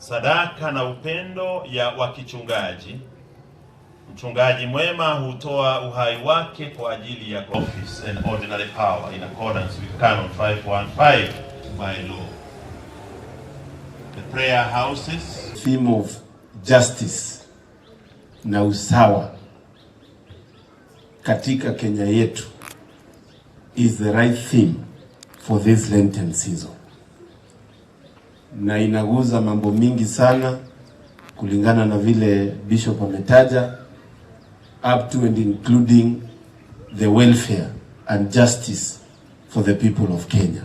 sadaka na upendo wa kichungaji. Mchungaji mwema hutoa uhai wake kwa ajili ya office and ordinary power in accordance with Canon 515 by law. The prayer houses, theme of justice na usawa katika Kenya yetu is the right theme for this Lenten season, na inaguza mambo mingi sana kulingana na vile Bishop ametaja, up to and including the welfare and justice for the people of Kenya.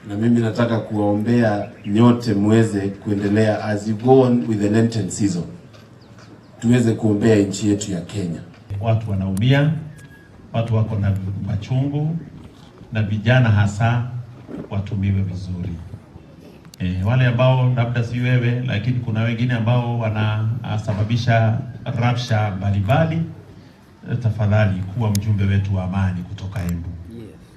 Na mimi nataka kuwaombea nyote muweze kuendelea as you go on with the Lenten season, tuweze kuombea nchi yetu ya Kenya. Watu wanaumia, watu wako na machungu, na vijana hasa watumiwe vizuri. Wale ambao labda si wewe, lakini kuna wengine ambao wanasababisha rabsha mbalimbali, tafadhali kuwa mjumbe wetu wa amani kutoka Embu.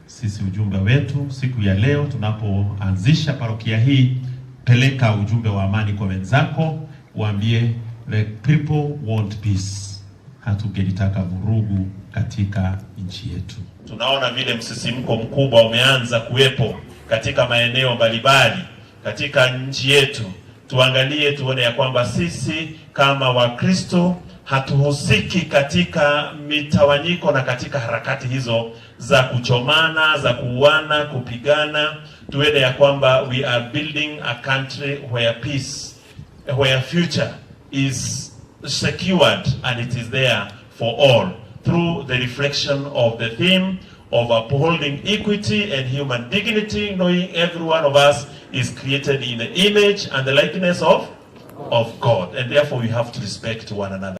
Sisi ujumbe wetu siku ya leo tunapoanzisha parokia hii, peleka ujumbe wa amani kwa wenzako, waambie the people want peace. Hatugelitaka vurugu katika nchi yetu. Tunaona vile msisimko mkubwa umeanza kuwepo katika maeneo mbalimbali katika nchi yetu. Tuangalie tuone ya kwamba sisi kama Wakristo hatuhusiki katika mitawanyiko na katika harakati hizo za kuchomana, za kuuana, kupigana. Tuone ya kwamba we are building a country where peace, where future is secured and it is there for all, through the reflection of the theme of upholding equity and human dignity, knowing every one of us is created in the image and the likeness of God, and therefore we have to respect one another.